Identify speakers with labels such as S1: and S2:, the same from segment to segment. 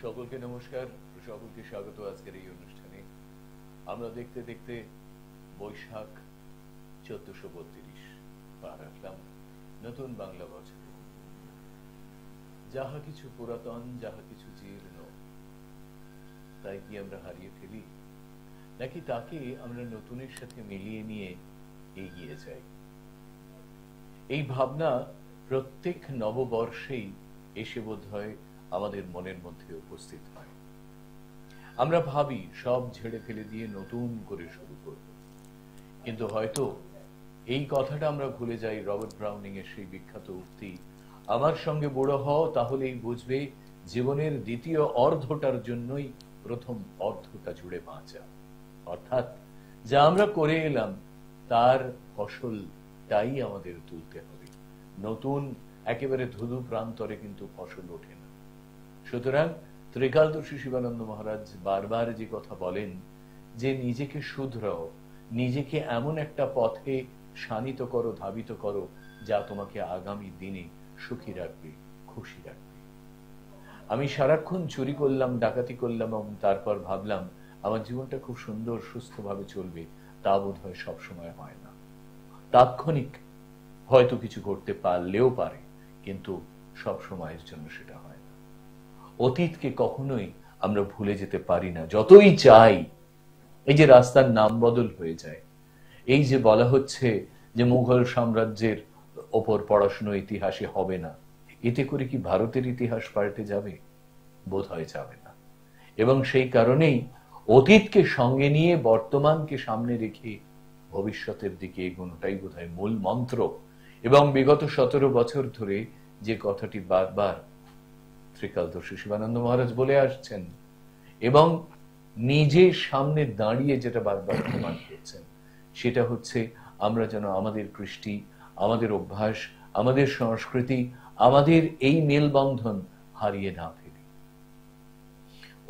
S1: সকলকে নমস্কার, সকলকে স্বাগত আজকের এই অনুষ্ঠানে। আমরা দেখতে দেখতে বৈশাখ 1432 পার আসলাম, নতুন বাংলা বছর। যাহা কিছু পুরাতন, যাহা কিছু জীর্ণ, তাই কি আমরা হারিয়ে ফেলি, নাকি তাকে আমরা নতুনের সাথে মিলিয়ে নিয়ে এগিয়ে যাই? এই ভাবনা প্রত্যেক নববর্ষেই এসে বোধহয় আমাদের মনের মধ্যে উপস্থিত হয়। আমরা ভাবি সব ঝেড়ে ফেলে দিয়ে নতুন করে শুরু করব, কিন্তু হয়তো এই কথাটা আমরা ভুলে যাই রবার্ট ব্রাউনিং এর সেই বিখ্যাত উক্তি, আমার সঙ্গে বুড়ো হও তাহলেই বুঝবে জীবনের দ্বিতীয় অর্ধটার জন্যই প্রথম অর্ধটা জুড়ে বাঁচা। অর্থাৎ যা আমরা করে এলাম তার ফসলটাই আমাদের তুলতে হবে। নতুন একেবারে ধুধু প্রান্তরে কিন্তু ফসল ওঠে না। সুতরাং ত্রিকালদর্শী শিবানন্দ মহারাজ বারবার যে কথা বলেন যে নিজেকে শুধরাও, নিজেকে এমন একটা পথে শানিত করো, ধাবিত করো যা তোমাকে আগামী দিনে সুখী রাখবে, খুশি রাখবে। আমি সারাক্ষণ চুরি করলাম, ডাকাতি করলাম এবং তারপর ভাবলাম আমার জীবনটা খুব সুন্দর সুস্থভাবে চলবে, তা বোধ হয় সবসময় হয় না। তাৎক্ষণিক হয়তো কিছু করতে পারলেও পারে, কিন্তু সব সময়ের জন্য সেটা হয় না। অতীতকে কখনোই আমরা ভুলে যেতে পারি না, যতই চাই। এই যে রাস্তার নাম বদল হয়ে যায়, এই যে বলা হচ্ছে যে মুঘল সাম্রাজ্যের ওপর পড়াশুনো ইতিহাসে হবে না, এতে করে কি ভারতের ইতিহাস পাল্টে যাবে? বোধ হয় যাবে না। এবং সেই কারণেই অতীতকে সঙ্গে নিয়ে বর্তমানকে সামনে রেখে ভবিষ্যতের দিকে এগোনোটাই বোধ হয় মূল মন্ত্র। এবং বিগত 17 বছর ধরে যে কথাটি বারবার ত্রিকালদর্শী শিবানন্দ মহারাজ বলে আসছেন এবং নিজের সামনে দাঁড়িয়ে যেটা বারবার প্রমাণ করছেন, সেটা হচ্ছে আমরা যেন আমাদের কৃষ্টি, আমাদের অভ্যাস, আমাদের সংস্কৃতি, আমাদের এই মেলবন্ধন হারিয়ে না ফেলি।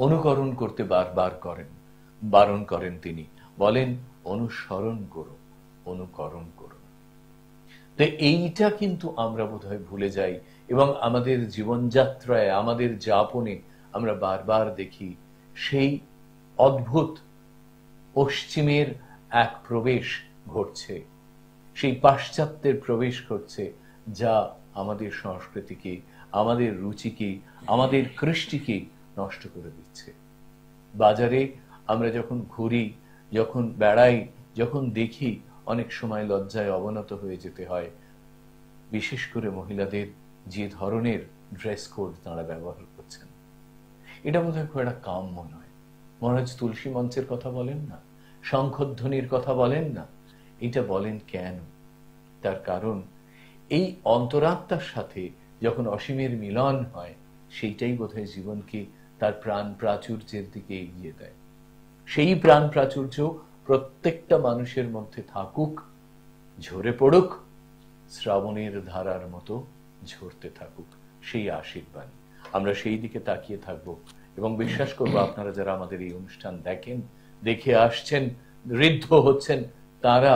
S1: অনুকরণ করতে বারবার বারণ করেন তিনি, বলেন অনুসরণ করো, অনুকরণ করো। তো এইটা কিন্তু আমরা বোধহয় ভুলে যাই এবং আমাদের জীবনযাত্রায়, আমাদের যাপনে আমরা বারবার দেখি সেই অদ্ভুত পশ্চিমের এক প্রবেশ ঘটছে, সেই পাশ্চাত্যের প্রবেশ ঘটছে, যা আমাদের সংস্কৃতিকে, আমাদের রুচিকে, আমাদের কৃষ্টিকে নষ্ট করে দিচ্ছে। বাজারে আমরা যখন ঘুরি, যখন বেড়াই, যখন দেখি, অনেক সময় লজ্জায় অবনত হয়ে যেতে হয়। বিশেষ করে মহিলাদের যে ধরনের ড্রেস কোড তারা ব্যবহার করছেন, এটা বোধহয় খুব একটা কাম্য নয়। মহারাজ তুলসী মঞ্চের কথা বলেন না, শঙ্খধ্বনির কথা বলেন না, এটা বলেন কেন? তার কারণ এই অন্তরাত্মার সাথে যখন অসীমের মিলন হয়, সেইটাই বোধহয় জীবনকে তার প্রাণ প্রাচুর্যের দিকে এগিয়ে দেয়। সেই প্রাণ প্রাচুর্য প্রত্যেকটা মানুষের মধ্যে থাকুক, ঝরে পড়ুক, শ্রাবণের ধারার মতো ঝরতে থাকুক, সেই আশীর্বাদ। আমরা সেই দিকে তাকিয়ে থাকব এবং বিশ্বাস করব আপনারা যারা আমাদের এই অনুষ্ঠান দেখেন, দেখে আসছেন, ঋদ্ধ হচ্ছেন, তারা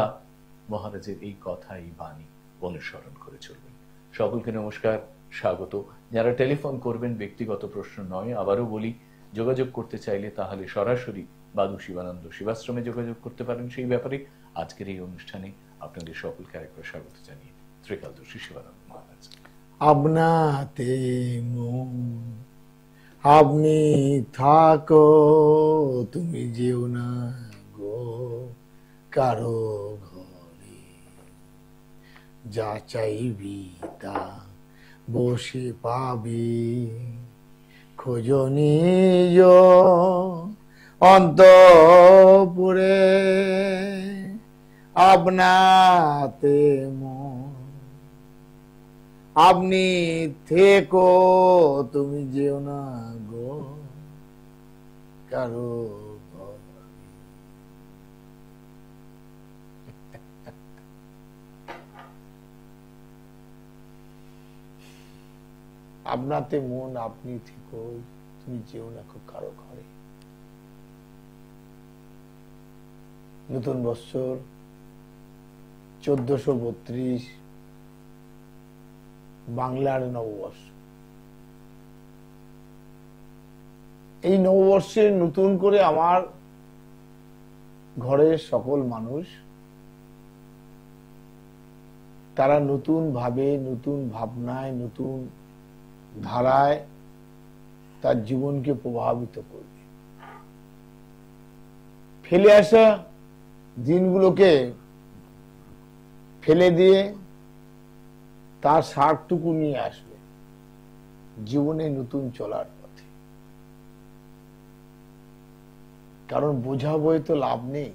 S1: মহারাজের এই কথা, এই বাণী অনুসরণ করে চলবেন। সকলকে নমস্কার, স্বাগত। যারা টেলিফোন করবেন, ব্যক্তিগত প্রশ্ন নয়, আবারও বলি, যোগাযোগ করতে চাইলে তাহলে সরাসরি বাদু শিবানন্দ শিবাশ্রমে যোগাযোগ করতে পারেন। সেই ব্যাপারে আজকের এই অনুষ্ঠানে আপনাদের সকলকে আরেকবার স্বাগত জানিয়ে ত্রিকালদর্শী শিবানন্দ মহারাজ।
S2: আপনাতে মন আপনি থাকো, তুমি যেও না গো কারো ঘরে, যা চাইবি তা বসে পাবি, খোঁজো নিজ অন্তঃপুরে, আপনাতে মন আপনি থেকো, তুমি যেও না গো কারো ঘরে। আপনাতে মন আপনি থেকো, তুমি যেও না কারো ঘরে। নতুন বৎসর 1432 বাংলার নববর্ষ। এই নববর্ষে নতুন করে আমার ঘরের সকল মানুষ তারা নতুন ভাবে, নতুন ভাবনায়, নতুন ধারায় তার জীবনকে প্রভাবিত করবে। ফেলে আসা দিনগুলোকে ফেলে দিয়ে তার সারটুকু নিয়ে আসবে জীবনে নতুন চলার পথে। কারণ বোঝা বয়ে তো লাভ নেই,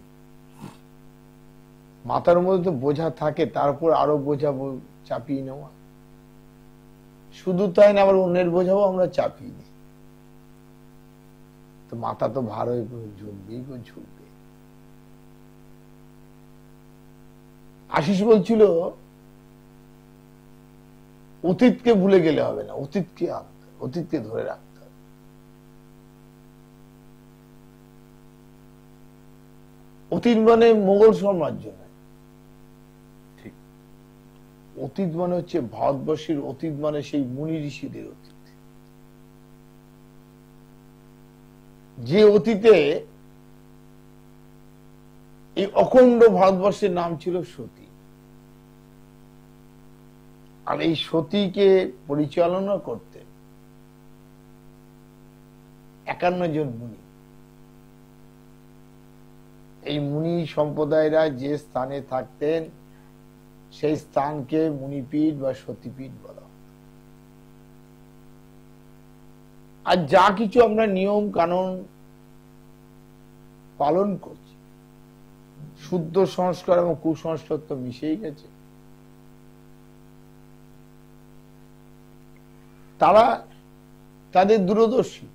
S2: মাথার মধ্যে তো বোঝা থাকে, তারপর আরো বোঝা চাপিয়ে নেওয়া। শুধু তাই না, আবার অন্যের বোঝাও আমরা চাপিয়ে নিই, তো মাথা তো ভার হয়ে ঝুঁকবেই ঝুঁকবে। আশিস বলছিল অতীতকে ভুলে গেলে হবে না, অতীতকে ধরে রাখতে হবে। অতীত মানে মোগল সাম্রাজ্য নয়,
S1: ঠিক।
S2: অতীত মানে হচ্ছে ভারতবর্ষের অতীত, মানে সেই মুনি ঋষিদের অতীত। যে অতীতে এই অখণ্ড ভারতবর্ষের নাম ছিল সতী, আর এই সতীকে পরিচালনা করতে 51 জন মুনি। এই মুনি সম্প্রদায়রা যে স্থানে থাকতেন সেই স্থানকে মুনিপীঠ বা সতীপীঠ বলা হতো। আর যা কিছু আমরা নিয়ম কানুন পালন করছি, শুদ্ধ সংস্কার এবং কুসংস্কার তো মিশেই গেছে। তারা তাদের দূরদর্শী,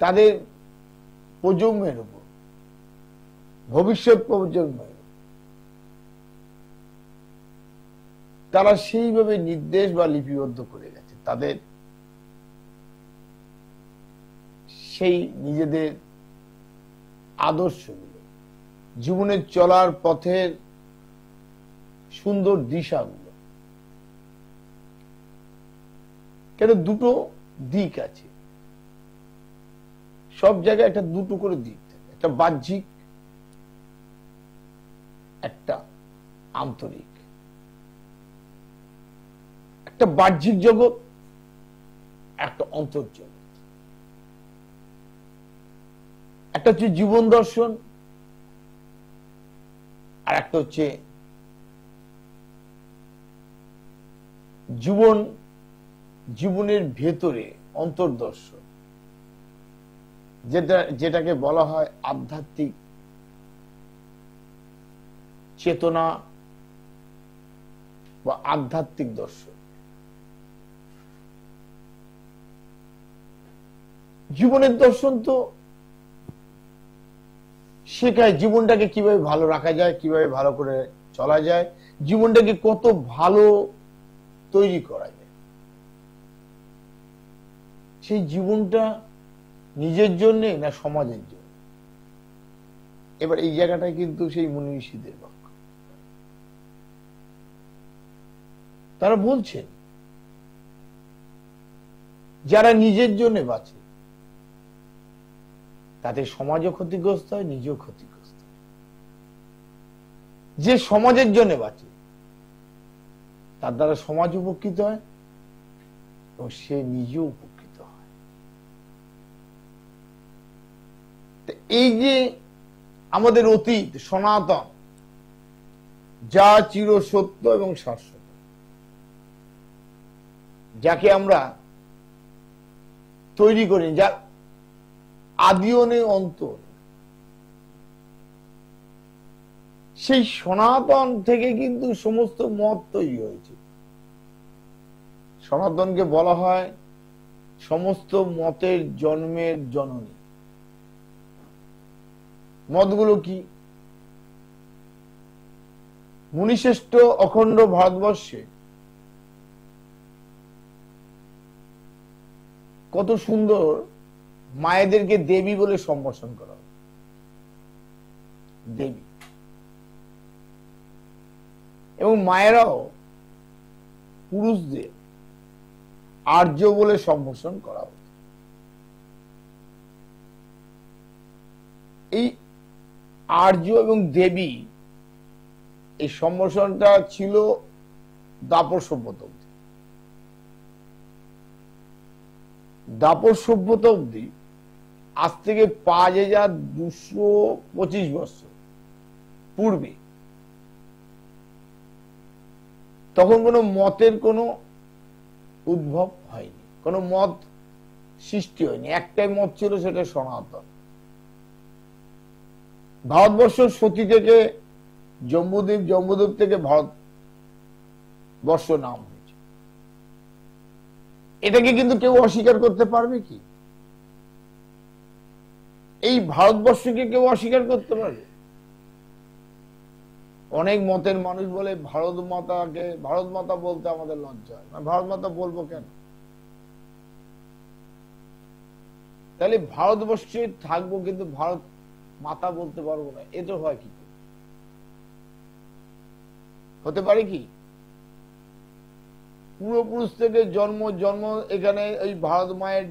S2: তাদের প্রজন্মের উপর, ভবিষ্যৎ প্রজন্মের তারা সেইভাবে নির্দেশ বা লিপিবদ্ধ করে গেছে তাদের সেই নিজেদের আদর্শগুলো, জীবনের চলার পথের সুন্দর দিশাগুলো। কেন দুটো দিক আছে, সব জায়গায় একটা দুটো করে দিক থাকে, একটা বাহ্যিক, একটা আন্তরিক। একটা বাহ্যিক জগৎ, একটা অন্তর্জগৎ। একটা হচ্ছে জীবন দর্শন, আর একটা হচ্ছে জীবনের ভেতরে অন্তর্দর্শন, যেটাকে বলা হয় আধ্যাত্মিক চেতনা বা আধ্যাত্মিক দর্শন। জীবনের দর্শন তো শেখায় জীবনটাকে কিভাবে ভালো রাখা যায়, কিভাবে ভালো করে চলা যায়, জীবনটাকে কত ভালো তৈরি করা যায়। সেই জীবনটা নিজের জন্য না সমাজের জন্য। এবার এই জায়গাটায় কিন্তু সেই মুনি ঋষিদের বাক্য। তারা বলছেন যারা নিজের জন্য বাঁচে তাতে সমাজও ক্ষতিগ্রস্ত হয়, নিজেও ক্ষতিগ্রস্ত হয়। যে সমাজের জন্য বাঁচে তার দ্বারা সমাজ উপকৃত হয় এবং সে নিজেও উপকৃত হয়। এই যে আমাদের অতীত সনাতন, যা চির সত্য এবং শাশ্বত, যাকে আমরা তৈরি করি, যার আদিও নেই অন্ত, সেই সনাতন থেকে কিন্তু সমস্ত মত তৈরি হয়েছে। সনাতনকে বলা হয় সমস্ত মতের জন্মের জননী। মতগুলো কি? মুনিশ্রেষ্ঠ অখণ্ড ভারতবর্ষে কত সুন্দর মায়েদেরকে দেবী বলে সম্বোধন করা হয়। দেবী এবং মায়েরাও পুরুষদের আর্য বলে সম্বোধন করা হয়। এই আর্য এবং দেবী এই সম্ভাষণটা ছিল দাপর সভ্যতা অব্দি। দাপর সভ্যতা অব্দি আজ থেকে 5225 বছর পূর্বে তখন কোনো মতের কোনো উদ্ভব হয়নি, কোনো মত সৃষ্টি হয়নি। একটাই মত ছিল, সেটা সনাতন। ভারতবর্ষ সতী থেকে জম্বুদ্বীপ, জম্বুদ্বীপ থেকে ভারতবর্ষ নাম হয়েছে। এটাকে কিন্তু কেউ অস্বীকার করতে পারবে কি? এই ভারতবর্ষকে কেউ অস্বীকার করতে পারবে? অনেক মতের মানুষ বলে ভারত মাতাকে, ভারত মাতা বলতে আমাদের লজ্জা হয়। ভারত মাতা বলবো কেন? তাহলে ভারতবর্ষে থাকবো কিন্তু ভারত মাতা বলতে পারবো না, এ তো হয় কি? হতে পারে কি? পূর্বপুরুষ থেকে জন্ম জন্ম এখানে এই ভারত মায়ের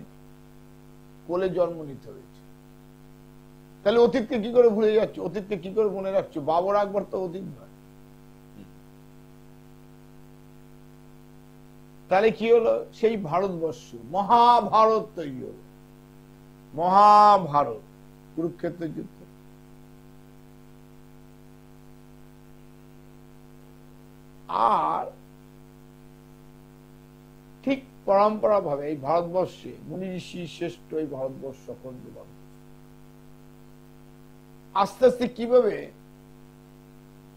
S2: কোলে জন্ম নিতে হয়েছে। তাহলে অতীতকে কি করে ভুলে যাচ্ছ? অতীতকে কি করে মনে রাখছো? বাবর আকবর তো অতীত নয়। তাহলে কি হলো? সেই ভারতবর্ষ মহাভারত তৈরি হলো। মহাভারত, কুরুক্ষেত্রের যুদ্ধ। আর ঠিক পরম্পরা ভাবে এই ভারতবর্ষে মুনি ঋষি শ্রেষ্ঠ এই ভারতবর্ষ অখণ্ড ভারত। আস্তে আস্তে কিভাবে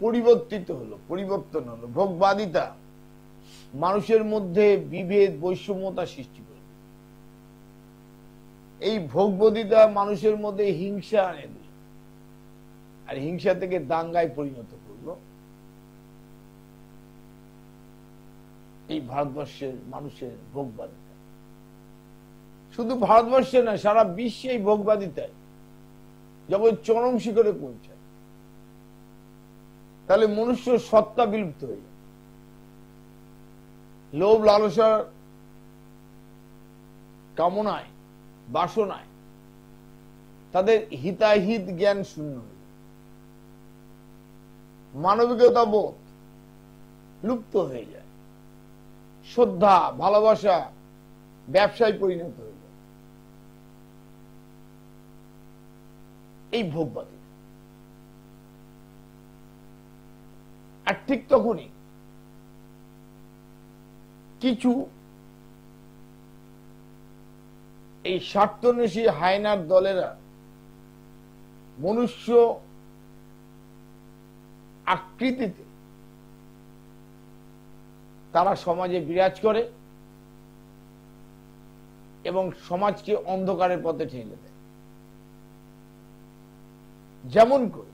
S2: পরিবর্তিত হলো, পরিবর্তন হলো। ভোগবাদিতা মানুষের মধ্যে বিভেদ, বৈষম্যতা সৃষ্টি করে। এই ভোগবাদিতা মানুষের মধ্যে হিংসা আনে দিল, আর হিংসা থেকে দাঙ্গায় পরিণত করলো এই ভারতবর্ষের মানুষের ভোগবাদিতা। শুধু ভারতবর্ষে না, সারা বিশ্বে এই ভোগবাদিতায় যখন চরম শিখরে পৌঁছায়, তাহলে মনুষ্য সত্তা বিলুপ্ত হয়ে যায়। লোভ লালসার কামনায়, বাসনায় তাদের হিতাহিত জ্ঞান শূন্য হয়ে যায়। মানবিকতা বোধ লুপ্ত হয়ে যায়। শ্রদ্ধা, ভালোবাসা ব্যবসায় পরিণত হয়ে যায়। এই ভোগবাদী। আর ঠিক তখনই কিছু এই স্বার্থন্বেষী হায়নার দলেরা মনুষ্য আকৃতিতে তারা সমাজে বিরাজ করে এবং সমাজকে অন্ধকারের পথে ঠেলে দেয়। যেমন করে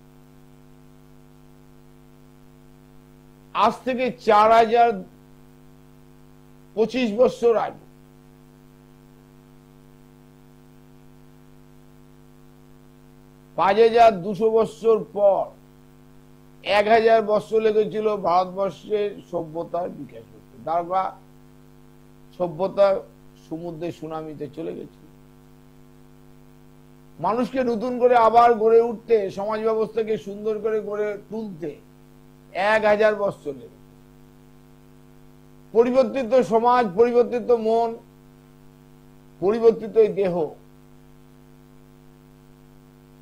S2: আজ থেকে 4025 বছর আগে পাঁচ 5200 বছর পর 1000 বছর লেগেছিল ভারতবর্ষের সভ্যতার বিকাশ করতে। তারপর সভ্যতা সমুদ্রে সুনামিতে চলে গেছিল। মানুষকে নতুন করে আবার গড়ে উঠতে, সমাজ ব্যবস্থাকে সুন্দর করে গড়ে তুলতে 1000 বছর লেগে। পরিবর্তিত সমাজ, পরিবর্তিত মন, পরিবর্তিত দেহ,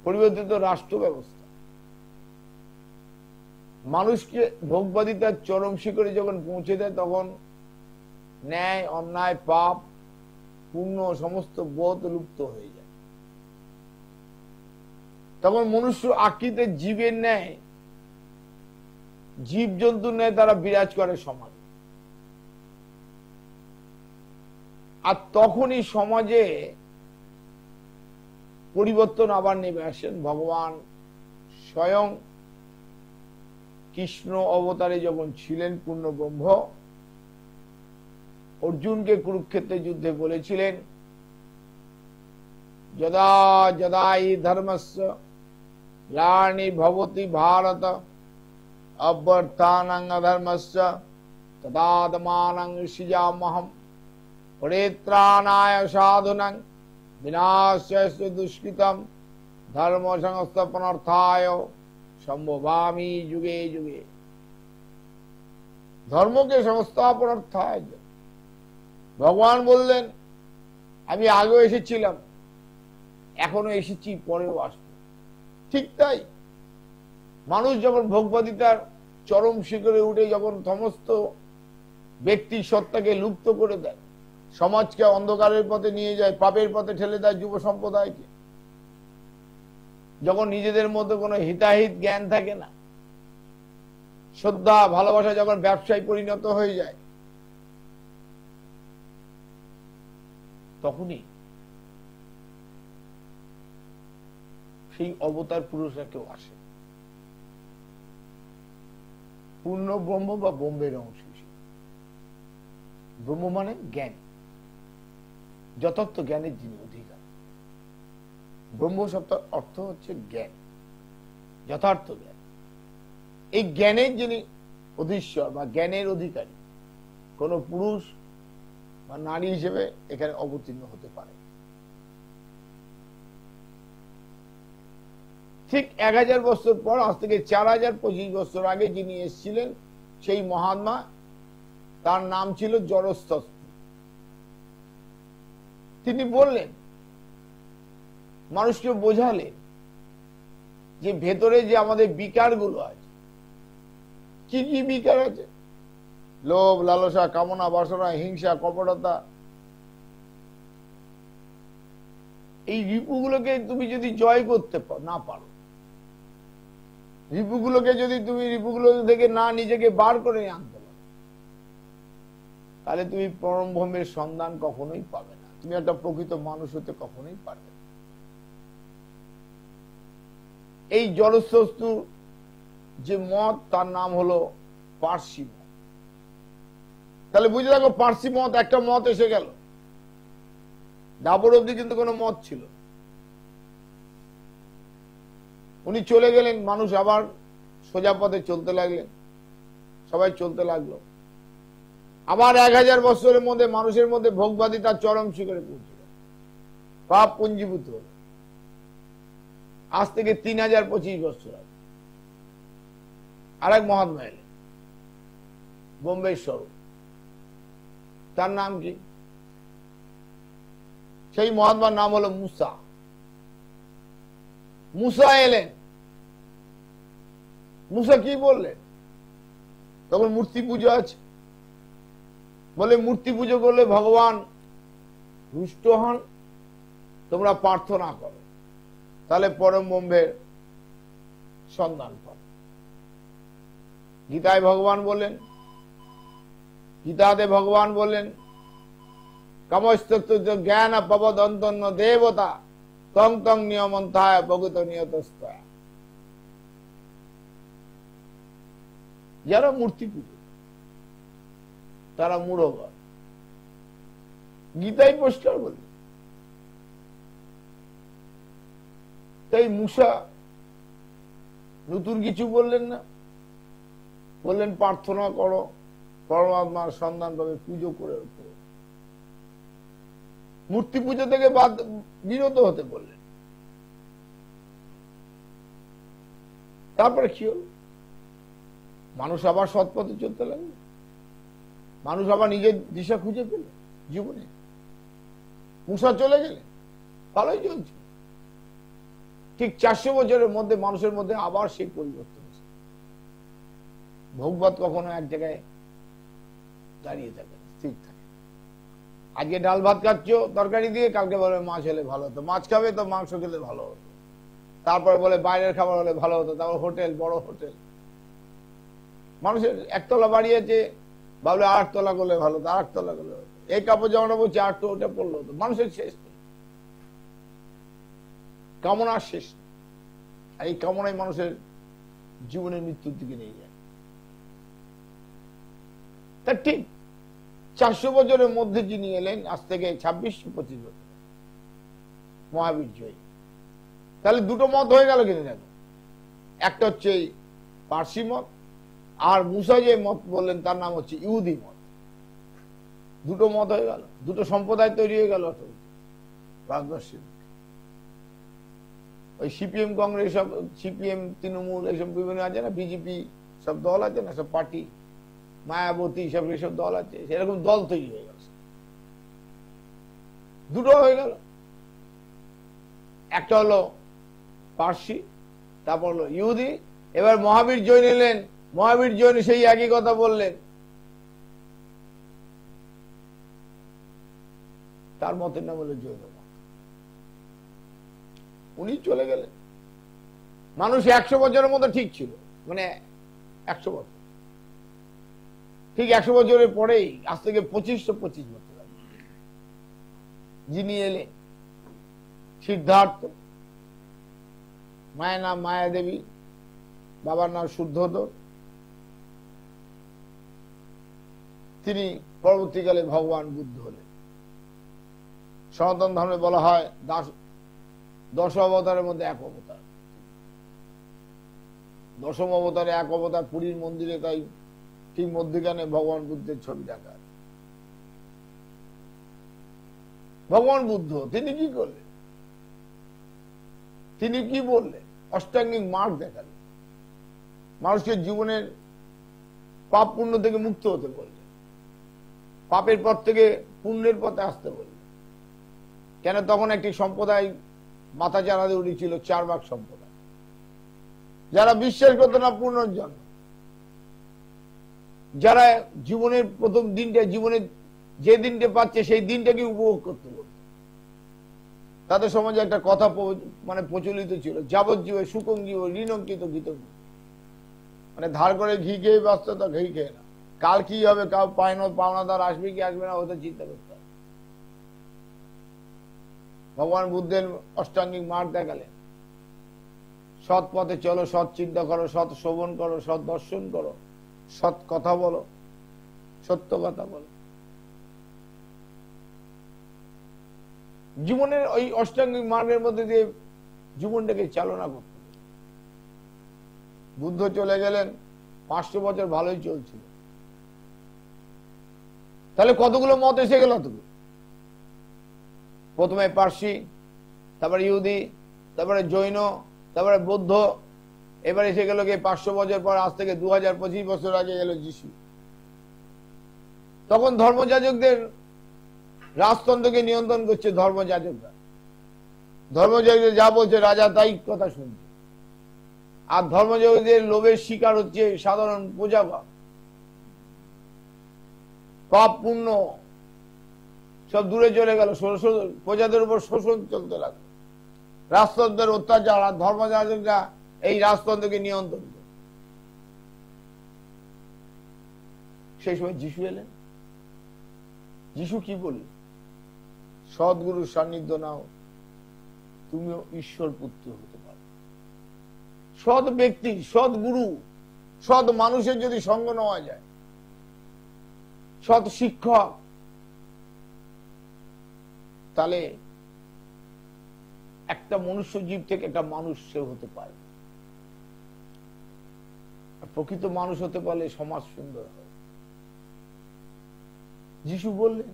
S2: পরিবর্তিত রাষ্ট্র ব্যবস্থা মানুষকে ভোগবাদিতার চরম শিখরে যখন পৌঁছে দেয়, তখন ন্যায়, অন্যায়, পাপ, পুণ্য সমস্ত বোধ লুপ্ত হয়ে যায়। তখন মনুষ্য আকৃতির জীবের ন্যায়, জীব জন্তুর ন্যায় তারা বিরাজ করে সমাজ। আর তখনই সমাজে পরিবর্তন আবার নেমে আসেন। ভগবান স্বয়ং কৃষ্ণ অবতারে যখন ছিলেন পূর্ণ ব্রহ্ম, অর্জুনকে কুরুক্ষেত্রের যুদ্ধে বলেছিলেন, যদা যদা হি ধর্মস্য গ্লানি ভবতি ভারত অভ্যর্থানং অধর্মস্য তদাত্মানং সৃজাম্যহম পরিত্রাণায় সাধুনাং বিনাশায় দুষ্কৃতম ধর্ম সংস্থাপনার্থায় সম্ভবামি যুগে যুগে। ধর্মকে সংস্থাপনার্থায় ভগবান বললেন আমি আগেও এসেছিলাম, এখনো এসেছি, পরেও আসবো। ঠিক তাই, মানুষ যখন ভোগবাদিতার চরম শিখরে উঠে যখন সমস্ত ব্যক্তি সত্তাকে লুপ্ত করে দেয়, সমাজকে অন্ধকারের পথে নিয়ে যায়, পাপের পথে ঠেলে দেয় যুব সম্প্রদায়কে, যখন নিজেদের মধ্যে কোনো হিতাহিত জ্ঞান থাকে না, শ্রদ্ধা ভালোবাসা যখন ব্যবসায় পরিণত হয়ে যায়, তখনই সেই অবতার পুরুষরা কেউ আসে, পূর্ণ ব্রহ্ম বা ব্রহ্মের অংশ। ব্রহ্ম মানে জ্ঞান, যথার্থ জ্ঞানের যিনি অধিকার। ব্রহ্ম শব্দের অর্থ হচ্ছে জ্ঞান, যথার্থ জ্ঞান। এই জ্ঞানের যিনি অধীশ্বর বা জ্ঞানের অধিকারী, কোন পুরুষ বা নারী হিসেবে এখানে অবতীর্ণ হতে পারে। ঠিক 1000 বছর পর, আজ থেকে 4025 বছর আগে যিনি এসেছিলেন, সেই মহাত্মা, তার নাম ছিল জরস্থস্থ। তিনি বললেন, মানুষকে বোঝালেন যে ভেতরে যে আমাদের বিকারগুলো আছে, কি কি বিকার আছে, লোভ, লালসা, কামনা, বাসনা, হিংসা, কপটতা, এই রিপুগুলোকে তুমি যদি জয় করতে না পারো, রিপুগুলোকে যদি তুমি রিপুগুলো থেকে না নিজেকে বার করে আনতে পারো, তাহলে তুমি পরম ব্রহ্মের সন্ধান কখনোই পাবে না, তুমি একটা প্রকৃত মানুষ হতে কখনোই পারবে না। এই জরস্থস্থুর যে মত, তার নাম হলো পার্সি মত। তাহলে বুঝে রাখো, পার্সি মত একটা মত এসে গেল, ডাবর অব্দি কিন্তু কোনো মত ছিল। উনি চলে গেলেন, মানুষ আবার সোজা পথে চলতে লাগলেন, সবাই চলতে লাগলো। আবার 1000 বছরের মধ্যে মানুষের মধ্যে ভোগবাদী তার চরম শিখরে পৌঁছে গেল, পাপ পুঞ্জীভূত হল। আজ থেকে 3025 বছর আগে আরেক মহাত্মা এলেন, বোম্বের স্বরূপ। তার নাম কি? সেই মহাত্মার নাম হলো মুসা। মুসা এলেন। মুসা কি বললেন? তখন মূর্তি পুজো আছে, বলে মূর্তি পুজো করলে ভগবান রুষ্ট হন, তোমরা প্রার্থনা করো, তাহলে পরম ব্রহ্মের সন্ধান পাবে। গীতায় ভগবান বলেন, গীতাতে ভগবান বলেন, কামস্তত্ব জ্ঞান পবদন্তন্য দেবতা তং তং নিয়মন্থায় ভগত নিয়তস্তয়া। যারা মূর্তি পুজো, তারা মূঢ়গণ। গীতাই পরিষ্কার বলে। তাই মুসা নতুন কিছু বললেন না, বললেন প্রার্থনা করো, পরমাত্মার সন্ধান পাবে, পুজো করে করো। মূর্তি পুজো থেকে বিরত হতে বললেন। তারপরে কি হল? মানুষ আবার সৎ পথে চলতে লাগলো, মানুষ আবার নিজের দিশা খুঁজে পেল জীবনে। মুসা চলে গেলেন, ভালোই চলছে। ঠিক 400 বছরের মধ্যে মানুষের মধ্যে আবার সেই পরিবর্তন হয়েছে। ভোগবাদ কখনো এক জায়গায় দাঁড়িয়ে থাকে, স্থির থাকে। আজকে ডাল ভাত খাচ্ছ তরকারি দিয়ে, কালকে বলে মাছ হলে ভালো হতো, মাছ খাবে তো মাংস খেলে ভালো হতো, তারপরে বলে বাইরের খাবার হলে ভালো হতো, তারপর হোটেল, বড় হোটেল। মানুষের একতলা বাড়ি আছে, ভাবলে 8 তলা করলে ভালো হতো, 8 তলা করলে হতো। এই কাপড় জামাটা বলছে 8 তো ওটা পড়লো হতো। মানুষের শেষ নেই, কামনার শেষ নেই। এই কামনাই মানুষের জীবনের মৃত্যুর দিকে নিয়ে যায়। তা ঠিক 400 বছরের মধ্যে যিনি এলেন, আজ থেকে 2625 বছর, মহাবীর জয়ী। তাহলে দুটো মত হয়ে গেল কিন্তু। দেখো, একটা হচ্ছে পার্সি মত, আর মুসা যে মত বললেন তার নাম হচ্ছে ইহুদি মত। দুটো মত হয়ে গেল, দুটো সম্প্রদায় তৈরি হয়ে গেল ভারতবর্ষে। ওই সিপিএম কংগ্রেস সব, সিপিএম তৃণমূল এইসব বিভিন্ন আছে না, বিজেপি সব দল আছে না, সব পার্টি, মায়াবতী সব এসব দল আছে, সেরকম দল তৈরি হয়ে গেল, দুটো হয়ে গেল। একটা হলো পার্সি, তারপর হলো ইহুদি। এবার মহাবীর জৈন এলেন, মহাবীর জৈন সেই একই কথা বললেন, তার মতের নাম হলো জৈন মত। উনি চলে গেলেন। মানুষ 100 বছরের মতো ঠিক ছিল, মানে 100 বছর, ঠিক 100 বছরের পরেই আজ থেকে 2525 বছর যিনি এলেন, সিদ্ধার্থ, মায়ের নাম মায়া দেবী, বাবার নাম শুদ্ধোদর, তিনি পরবর্তীকালে ভগবান বুদ্ধ হলেন। সনাতন ধর্মে বলা হয় 10 অবতারের মধ্যে এক অবতার, 10ম অবতারে এক অবতার পুরীর মন্দিরে, তাই ঠিক মধ্যখানে ভগবান বুদ্ধের ছবি রাখা। ভগবান বুদ্ধ তিনি কি করলেন, তিনি কি বললেন? অষ্টাঙ্গিক মার্গ দেখালেন, মানুষকে জীবনের পাপ পুণ্য থেকে মুক্ত হতে বললেন, পাপের পথ থেকে পুণ্যের পথে আসতে বললেন। কেন? তখন একটি সম্প্রদায় মাথা চাড়াতে উঠেছিল, 4 ভাগ সম্প্রদায়, যারা বিশ্বাস করতো না পুণ্যের জন্য, যারা জীবনের প্রথম দিনটা, জীবনের যে দিনটা পাচ্ছে সেই দিনটাকে উপভোগ করতে বলত। তাদের সমাজে একটা কথা মানে প্রচলিত ছিল, যাবজ্জীব সুখং জীব ঋণঙ্কিত গীত, মানে ধার করে ঘি খেয়ে ব্যস্ত, তা ঘি খেয়ে না, কাল কি হবে, কাল পাওনাদার আসবে কি আসবে না, ওটা চিন্তা করতে হবে। ভগবান বুদ্ধের অষ্টাঙ্গিক মার্গ দেখালেন, সৎ পথে চলো, সৎ চিন্তা করো, সৎ শ্রবণ করো, সৎ দর্শন করো, সৎ কথা বলো, সত্য কথা বলো। জীবনের ওই অষ্টাঙ্গিক মার্গের মধ্যে দিয়ে জীবনটাকে চালনা করতে। বুদ্ধ চলে গেলেন, 500 বছর ভালোই চলছিল। তাহলে কতগুলো মত এসে গেল? প্রথমে পার্সি, তারপরে ইহুদি, তারপরে জৈন, তারপরে বৌদ্ধ, এবার এসে গেল কি 500 বছর পর, আজ থেকে 2025 বছর আগে গেল যিশু। তখন ধর্মযাজকদের রাজতন্ত্রকে নিয়ন্ত্রণ করছে ধর্মযাজকরা, ধর্মযাজকদের যা বলছে রাজা তাই কথা শুনছে, আর ধর্মযাজকদের লোভের শিকার হচ্ছে সাধারণ প্রজাগণ। পাপ পুণ্য সব দূরে চলে গেল, প্রজাদের উপর শোষণ চলতে লাগলো, রাজতন্ত্রের অত্যাচার, আর ধর্মযাজকরা এই রাজতন্ত্রকে নিয়ন্ত্রণ করে। সেই সময় যিশু এলেন। যিশু কি বললেন? সদ্গুরুর সান্নিধ্য নাও, তুমিও ঈশ্বর পুত্র হতে পারো। সৎ ব্যক্তি, সৎ গুরু, সৎ মানুষের যদি সঙ্গ নেওয়া যায়, সৎ শিক্ষক, তাহলে একটা মনুষ্য জীব থেকে একটা মানুষ সে হতে পারে। প্রকৃত মানুষ হতে পারলে সমাজ সুন্দর হয়। যিশু বললেন।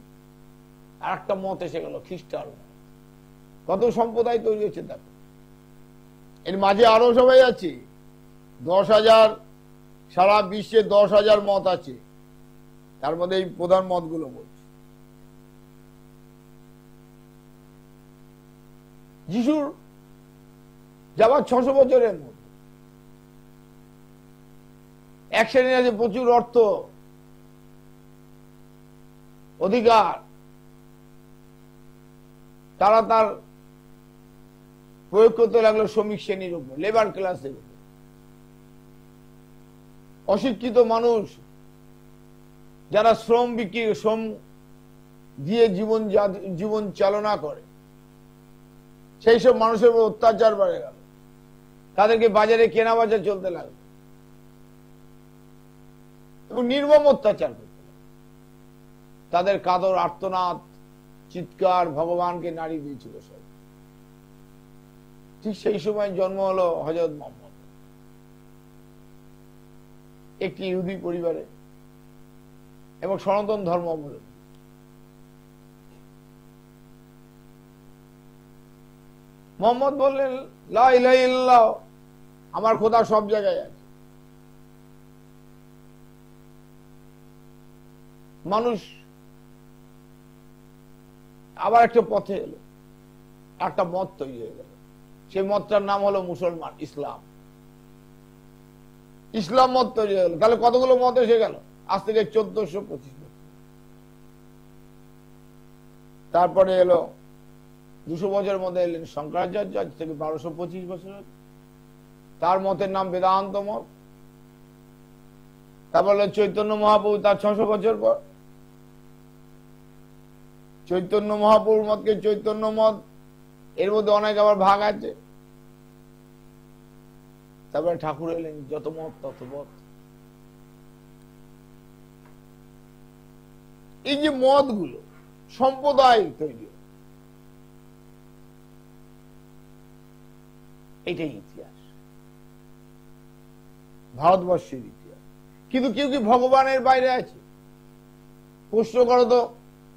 S2: আর একটা মত এসে গেল, খ্রিস্টান। কত সম্প্রদায় তৈরি হচ্ছে দেখো, এর মাঝে আরো সবাই আছে। 10,000, সারা বিশ্বে 10,000 মত আছে, তার মধ্যে এই প্রধান মতগুলো বলছে। যিশুর যাবার 600 বছরের মধ্যে এক শ্রেণীর আছে প্রচুর অর্থ অধিকার, তারা তার প্রয়োগ করতে লাগলো শ্রমিক শ্রেণীর উপর, লেবার ক্লাসের উপর। অশিক্ষিত মানুষ যারা শ্রম দিয়ে জীবন চালনা করে, সেই সব মানুষের উপর অত্যাচার বেড়ে গেল, তাদেরকে বাজারে কেনা বাজার চলতে লাগলো এবং নির্মম অত্যাচার করতে লাগলো। তাদের কাতর আর্তনাদ, চিৎকার ভগবানকে নাড়িয়ে দিয়েছিল সব। ঠিক সেই সময় জন্ম হলো হযরত মুহাম্মদ, একটি ইহুদি পরিবারে এবং সনাতন ধর্ম অবলম্বী। মোহাম্মদ বললেন লা ইলাহা ইল্লাল্লাহ, আমার খোদা সব জায়গায় আছে। মানুষ আবার একটা পথে এলো, একটা মত তৈরি হয়ে গেল। সেই মতটার নাম হলো মুসলমান, ইসলাম। ইসলাম মত তৈরি হয়ে গেল। তাহলে কতগুলো মত এসে গেল? আজ থেকে 1425 বছর। তারপরে এলো 200 বছরের মধ্যে এলেন শঙ্করাচার্য, আজ থেকে 1225 বছর। তার মতের নাম বেদান্ত মত। তারপর হলো চৈতন্য মহাপ্রভু, তার 600 বছর পর। চৈতন্য মহাপ্রভুর মতকে চৈতন্য মত, এর মধ্যে অনেক আবার ভাগ আছে। তারপরে ঠাকুর এলেন, যত মত তত মত। এই যে মতগুলো সম্প্রদায় তৈরি, এটাই ইতিহাস, ভারতবর্ষের ইতিহাস। কিন্তু কেউ কি ভগবানের বাইরে আছে? প্রশ্ন করো তো,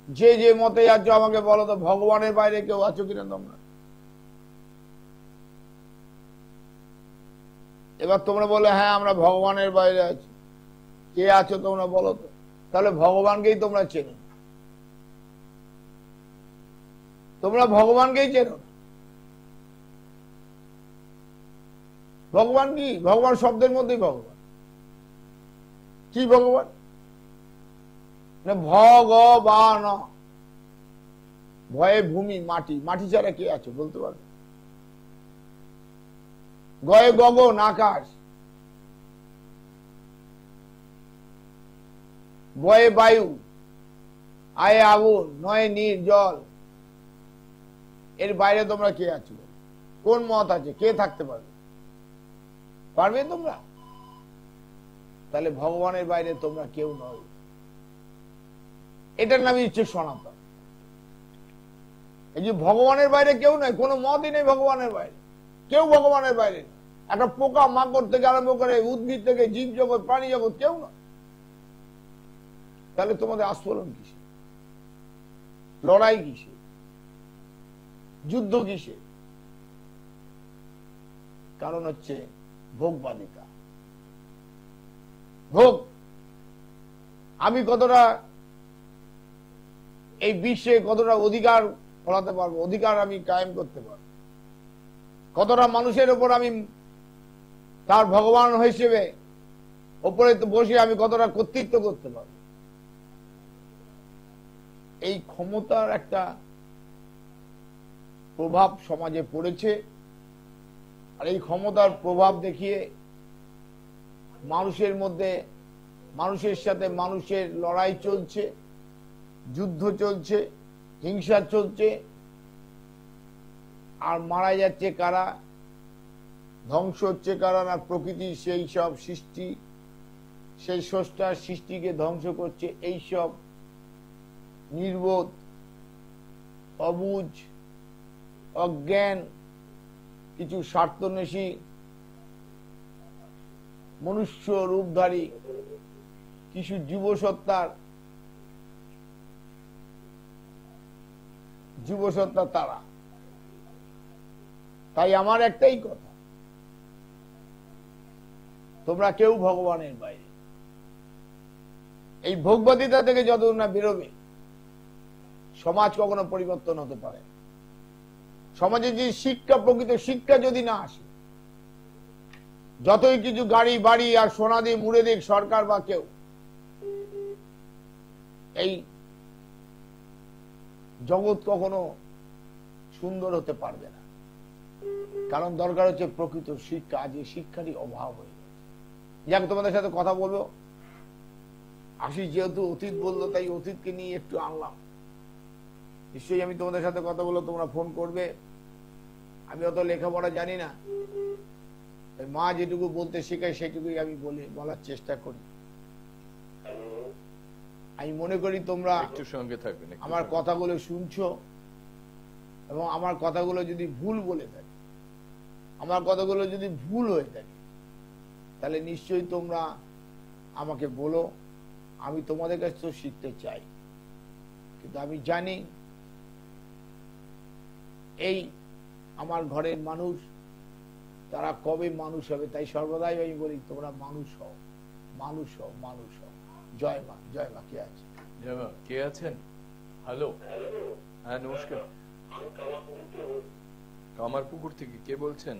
S2: যে যে মতে আছো আমাকে বলো তো, ভগবানের বাইরে কেউ আছো কিনা তোমরা? এবার তোমরা বলে হ্যাঁ আমরা ভগবানের বাইরে আছি। কে আছো তোমরা বলো তো? তাহলে ভগবানকেই তোমরা চেনো, তোমরা ভগবানকেই চেনো। ভগবান কি? ভগবান শব্দের মধ্যেই ভগবান। কি ভগবান? ভগবান, ভয়ে ভূমি, মাটি। মাটি ছাড়া কে আছে বলতে পারবে? গয়ে গগন, আকাশ। বয়ে বায়ু, আয়ে আগুন, নয় নীর জল। এর বাইরে তোমরা কে আছো? কোন মত আছে? কে থাকতে পারবে? পারবে তোমরা? তাহলে ভগবানের বাইরে তোমরা কেউ নয়। এটার নামই হচ্ছে সনাতন। এই যে ভগবানের বাইরে কেউ নয়, কোনো মতই নেই ভগবানের বাইরে। কেউ ভগবানের বাইরে, একটা পোকা মাকড় থেকে আরম্ভ করে উদ্ভিদ থেকে জীব জগৎ, প্রাণী জগৎ, কেউ নয়। তাহলে তোমাদের আস্ফলন কিসে? লড়াই কিসে? যুদ্ধ কিসে? কারণ হচ্ছে ভোগবাদিতা। ভোগ। আমি কতটা এই বিশ্বে কতটা অধিকার ফলাতে পারবো, অধিকার আমি কায়েম করতে পারবো, কতটা মানুষের উপর আমি তার ভগবান হিসেবে ওপরে বসে আমি কতটা কর্তৃত্ব করতে পারবো, এই ক্ষমতার একটা প্রভাব সমাজে পড়েছে। আর এই ক্ষমতার প্রভাব দেখিয়ে মানুষের মধ্যে, মানুষের সাথে মানুষের লড়াই চলছে, যুদ্ধ চলছে, হিংসা চলছে। আর মারা যাচ্ছে কারা? ধ্বংস হচ্ছে কারা? না প্রকৃতি, সেই সব সৃষ্টি, সেই স্রষ্টার সৃষ্টিকে ধ্বংস করছে এইসব নির্বোধ, অবুঝ, অজ্ঞান কিছু স্বার্থন্বেষী মনুষ্য রূপধারী কিছু যুবসত্তার তারা। তাই আমার একটাই কথা, তোমরা কেউ ভগবানের বাইরে। এই ভোগবাদিতা থেকে যতদূর না বেরোবে, সমাজ কখনো পরিবর্তন হতে পারে। সমাজে যে শিক্ষা, প্রকৃত শিক্ষা যদি না আসে, যতই কিছু গাড়ি বাড়ি আর সোনা দিয়ে মুড়ে দিক সরকার বা কেউ, এই জগৎ কখনো সুন্দর হতে পারবে না। কারণ দরকার হচ্ছে প্রকৃত শিক্ষা। আজ এই শিক্ষারই অভাব হয়ে গেছে। যাক, তোমাদের সাথে কথা বলবো। আশিস যেহেতু অতীত বললো, তাই অতীতকে নিয়ে একটু আনলাম। নিশ্চয়ই আমি তোমাদের সাথে কথা বলবো, তোমরা ফোন করবে। আমি অত লেখাপড়া জানি না, মা যেটুকু বলতে শেখায় সেটুকুই আমি বলার চেষ্টা করি। আমি মনে করি তোমরা
S1: একটু সঙ্গে থাকবেন,
S2: আমার কথাগুলো শুনছো, এবং আমার কথাগুলো যদি ভুল বলে থাকে, আমার কথাগুলো যদি ভুল হয়ে থাকে, তাহলে নিশ্চয়ই তোমরা আমাকে বলো। আমি তোমাদের কাছে তো শিখতে চাই, কিন্তু আমি জানি এই আমার ঘরের মানুষ, তারা কবে মানুষ হবে। তাই সর্বদাই আমি বলি তোমরা মানুষ হও, মানুষ হও, মানুষ হও। জয় মা, জয় মা। কে আছে?
S1: জয় মা। কে আছেন? হ্যালো। হ্যাঁ নমস্কার। কামারপুকুর থেকে কে বলছেন?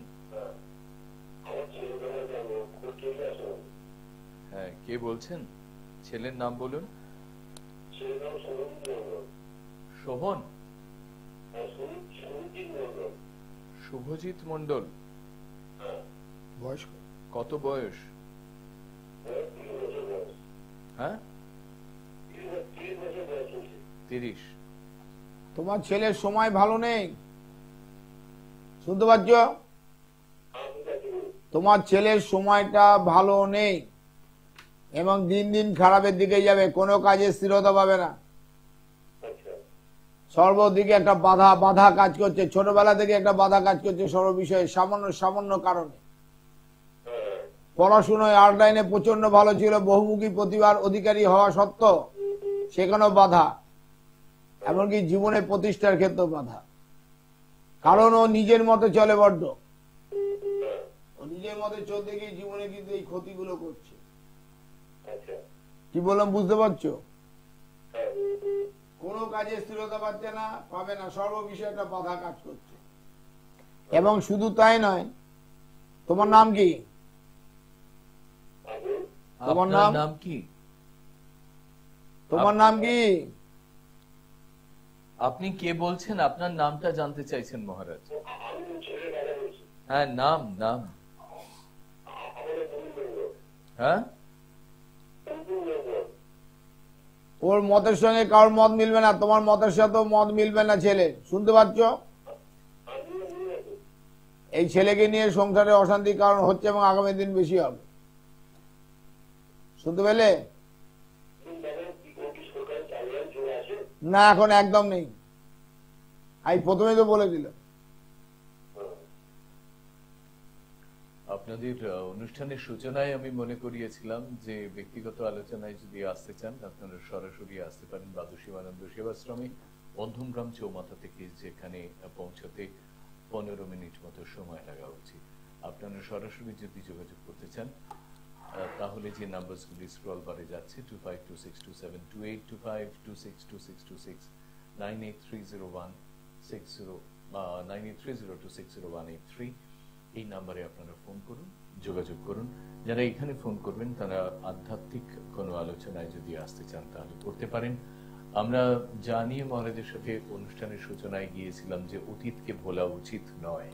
S1: হ্যাঁ কে বলছেন? ছেলের নাম বলুন। শোভন? শুভজিৎ মন্ডল।
S2: বয়স
S1: কত বয়স? হ্যাঁ 30।
S2: তোমার ছেলের সময় ভালো নেই, শুনতে পাচ্ছ? তোমার ছেলের সময়টা ভালো নেই এবং দিন দিন খারাপের দিকে যাবে, কোনো কাজে স্থিরতা পাবে না। সর্বদিকে একটা বাধা বাধা কাজ করছে, ছোটবেলা থেকে একটা বাধা কাজ করছে সর্ব বিষয়ে, সামান্য সামান্য কারণে। পড়াশোনায় আর্ট লাইনে প্রচন্ড ভালো ছিল, বহুমুখী প্রতিভার অধিকারী হওয়া সত্ত্বেও সেখানেও বাধা, এমনকি জীবনে প্রতিষ্ঠার ক্ষেত্রে বাধা। কারণ ও নিজের মতো চলে বড্ড, ও নিজের মতো চলতে গিয়ে জীবনে কিন্তু এই ক্ষতিগুলো করছে। কি বললাম বুঝতে পারছো? কোনো কাজে স্থিরতা পাচ্ছে না, পাবে না, সর্ব বিষয়ে একটা বাধা কাজ করছে। এবং শুধু তাই নয়, তোমার নাম কি? তোমার নাম
S1: কি?
S2: তোমার নাম কি?
S1: আপনি কে বলছেন? আপনার নামটা জানতে চাইছেন মহারাজ। হ্যাঁ নাম নাম। হ্যাঁ
S2: ওর মতের সঙ্গে কারোর মত মিলবে না, তোমার মতের সাথেও মত মিলবে না ছেলে, শুনতে পাচ্ছ? এই ছেলেকে নিয়ে সংসারে অশান্তির কারণ হচ্ছে এবং আগামী দিন বেশি হবে, শুনতে পেলে? না এখন একদম নেই, আমি প্রথমেই তো বলে দিলাম।
S1: আপনাদের অনুষ্ঠানের সূচনায় আমি মনে করিয়েছিলাম যে ব্যক্তিগত আলোচনায় যদি আসতে চান আপনারা সরাসরি আসতে পারেন বাদুশিবানন্দ সেবাশ্রমে, বন্ধনগ্রাম চৌমাথা থেকে, যেখানে পৌঁছতে 15 মিনিট মতো সময় লাগা উচিত। আপনারা সরাসরি যদি যোগাযোগ করতে চান তাহলে যে নাম্বারগুলি স্ক্রল বারে যাচ্ছে 25262728, 25262626, 9830160983026018 এই নাম্বারে আপনারা ফোন করুন, যোগাযোগ করুন। যারা এখানে ফোন করবেন তারা আধ্যাত্মিক কোনো আলোচনায় যদি আসতে চান তাহলে করতে পারেন। আমরা জানিয়ে মহারাজের সাথে অনুষ্ঠানের সূচনায় গিয়েছিলাম যে অতীতকে ভোলা উচিত নয়।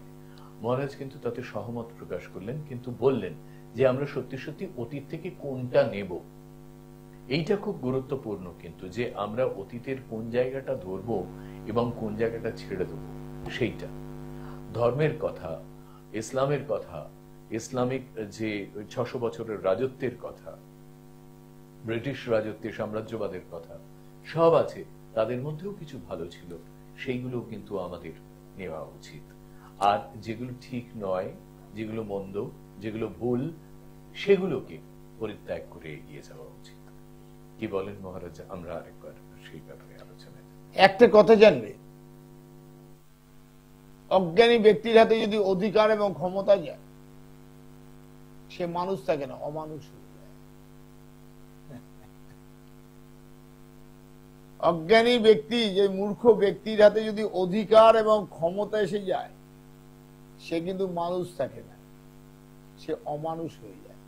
S1: মহারাজ কিন্তু তাতে সহমত প্রকাশ করলেন, কিন্তু বললেন যে আমরা সত্যি সত্যি অতীত থেকে কোনটা নেব, এইটা খুব গুরুত্বপূর্ণ, কিন্তু যে আমরা অতীতের কোন জায়গাটা ধরবো এবং কোন জায়গাটা ছেড়ে দেবো সেইটা। ধর্মের কথা, ইসলামের কথা, ইসলামিক যে 600 বছরের রাজত্বের কথা, ব্রিটিশ রাজত্বের সাম্রাজ্যবাদের কথা সব আছে, তাদের মধ্যেও কিছু ভালো ছিল, সেইগুলো কিন্তু আমাদের নেওয়া উচিত। আর যেগুলো ঠিক নয়, যেগুলো মন্দ, যেগুলো ভুল, সেগুলোকে পরিত্যাগ করে এগিয়ে যাওয়া উচিত। কি বলেন মহারাজ? আমরা আরেকবার সেই ব্যাপারে আলোচনায়
S2: একটা কথা জানবে, অজ্ঞানী ব্যক্তির হাতে যদি অধিকার এবং ক্ষমতা যায়, সে মানুষ থাকে না, অমানুষ হয়ে যায়। অজ্ঞানী ব্যক্তি, যে মূর্খ ব্যক্তির হাতে যদি অধিকার এবং ক্ষমতা এসে যায়, সে কিন্তু মানুষ থাকে না, সে অমানুষ হয়ে যায়।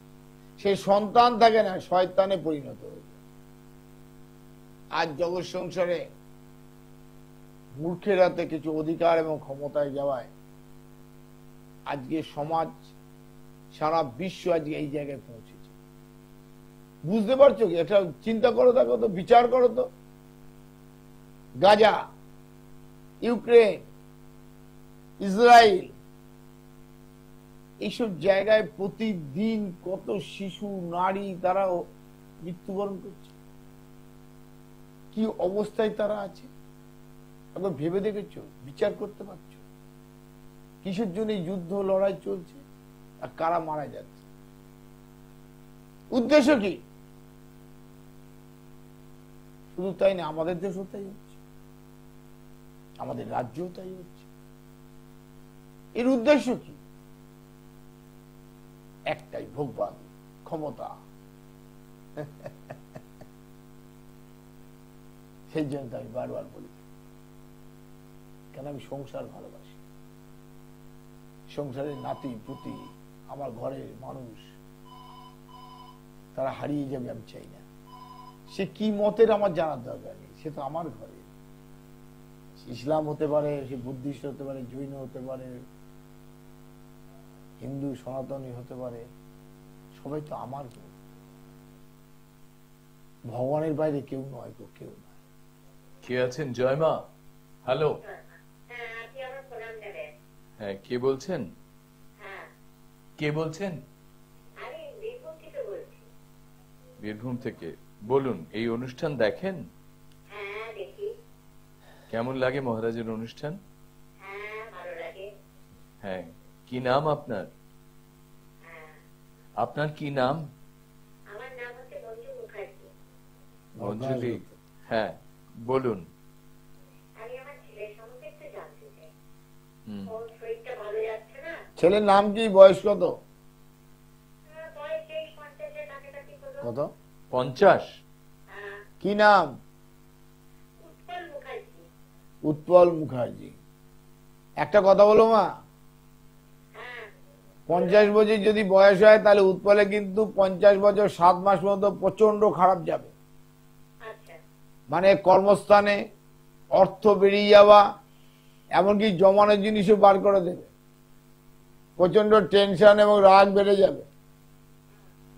S2: সে সন্তান থাকে না, শয়তানে পরিণত হয়ে যায়। আজ জগৎ সংসারে মূর্খের হাতে কিছু অধিকার এবং ক্ষমতায় যাওয়ায় আজকে সমাজ, সারা বিশ্ব আজকে এই জায়গায় পৌঁছেছে। বুঝতে পারছো কি? এটা চিন্তা করো, দেখো তো, বিচার করো তো। গাজা, ইউক্রেন, ইসরায়েল, এইসব জায়গায় প্রতিদিন কত শিশু, নারী তারা মৃত্যুবরণ করছে। কি অবস্থায় তারা আছে একবার ভেবে দেখেছো? বিচার করতে পারছো কিসের জন্য এই যুদ্ধ লড়াই চলছে আর কারা মারা যাচ্ছে? উদ্দেশ্য কি? শুধু তাই না, আমাদের দেশও তাই হচ্ছে, আমাদের রাজ্যও তাই হচ্ছে। এর উদ্দেশ্য কি? একটাই, ভোগবাদ, ক্ষমতা। সেই জন্য আমি বারবার বলি, কেন আমি সংসার ভালোবাসি। সংসারের নাতি পুতি, আমার ঘরের মানুষ, তারা হারিয়ে যাবে আমি চাই না। সে কি মতের আমার জানার দরকার নেই, সে তো আমার ঘরে। ইসলাম হতে পারে, সে বুদ্ধিস্ট হতে পারে, জৈন হতে পারে, হিন্দু সনাতনী হতে পারে, সবাই তো আমার ঘর। ভগবানের বাইরে কেউ নয় গো, কেউ নয়।
S1: কে আছেন? জয়মা, হ্যালো। হ্যাঁ, কে বলছেন? কে বলছেন? বীরভূম থেকে। বলুন, এই অনুষ্ঠান দেখেন? কেমন লাগে মহারাজের অনুষ্ঠান? হ্যাঁ, কি নাম আপনার? আপনার কি নাম? মঞ্জুলি। হ্যাঁ, বলুন।
S2: ছেলের নাম কি? বয়স কত? কত?
S1: 50।
S2: কি নাম? উৎপল মুখার্জি। একটা কথা বলো মা, 50 বছর যদি বয়স হয় তাহলে উৎপলে কিন্তু 50 বছর 7 মাস মতো প্রচন্ড খারাপ যাবে। মানে কর্মস্থানে অর্থ বেরিয়ে যাওয়া, এমনকি জমানোর জিনিসও বার করে দেবে। প্রচন্ড টেনশন এবং রাগ বেড়ে যাবে।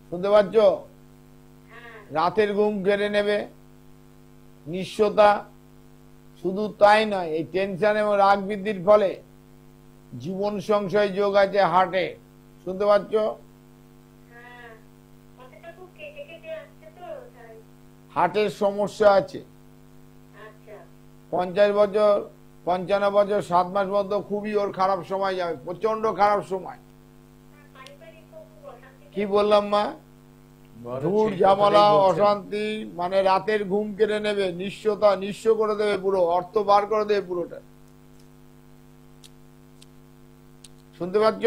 S2: শুনতে পাচ্ছ? রাতের ঘুম কেড়ে নেবে, নিঃস্বতা। শুধু তাই নয়, এই টেনশন এবং রাগ বৃদ্ধির ফলে জীবন সংশয় যোগ আছে হার্টে। শুনতে পাচ্ছ? হার্টের সমস্যা আছে। 50 বছর 55 বছর 7 মাস মতো খুবই ওর খারাপ সময় যাবে, প্রচন্ড খারাপ সময়। কি বললাম মা? ধূর ঝামেলা অশান্তি, মানে রাতের ঘুম কেড়ে নেবে, নিঃস্বতা, নিঃস্ব করে দেবে পুরো, অর্থ বার করে দেবে পুরোটা। শুনতে পাচ্ছ?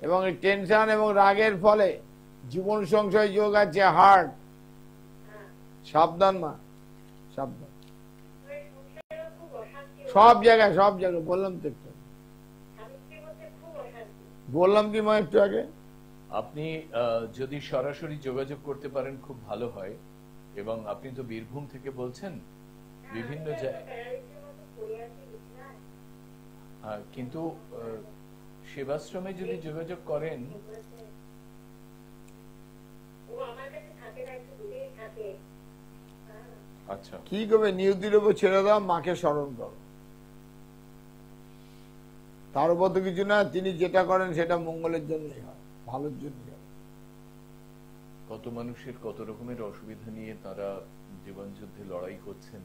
S2: এবং এই টেনশন এবং রাগের ফলে জীবন সংশয় যোগ আছে হার্ট। সাবধান মা, সাবধান। সব জায়গায়, সব জায়গায় বললাম তো একটু, বললাম কি মা একটু আগে?
S1: আপনি যদি সরাসরি যোগাযোগ করতে পারেন খুব ভালো হয়। এবং আপনি তো বীরভূম থেকে বলছেন, বিভিন্ন কিন্তু সেবাশ্রমে যদি যোগাযোগ করেন। আচ্ছা,
S2: কি করবে? নিয়তির উপর ছেড়ে দাও, মাকে স্মরণ করো। তার উপর তো কিছু না, তিনি যেটা করেন সেটা মঙ্গলের জন্যই হয়, ভালোর জন্যই হয়।
S1: কত মানুষের কত রকমের অসুবিধা নিয়ে তারা জীবন যুদ্ধে লড়াই করছেন,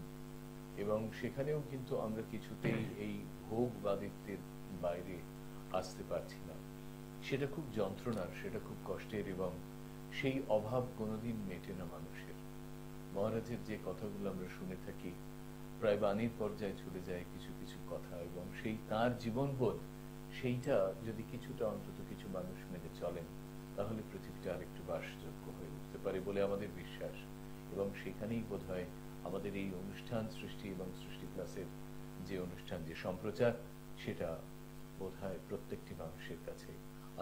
S1: এবং সেখানেও কিন্তু আমরা কিছুতেই এই ভোগবাদিত্বের বাইরে আসতে পারছি না। সেটা খুব যন্ত্রণার, সেটা খুব কষ্টের, এবং সেই অভাব কোনোদিন মেটে না মানুষের। মহারাজের যে কথাগুলো আমরা শুনে থাকি, প্রায় বাণীর পর্যায়ে চলে যায় কিছু কিছু কথা, এবং সেই তার জীবনবোধ, সেইটা যদি কিছুটা অন্তত কিছু মানুষ মেনে চলেন, তাহলে পৃথিবীটা আরেকটু বাসযোগ্য হয়ে উঠতে পারে বলে আমাদের বিশ্বাস। এবং সেখানেই বোধহয় আমাদের এই অনুষ্ঠান সৃষ্টি এবং সৃষ্টি প্লাসের যে অনুষ্ঠান, যে সম্প্রচার, সেটা বোধহয় প্রত্যেকটি মানুষের কাছে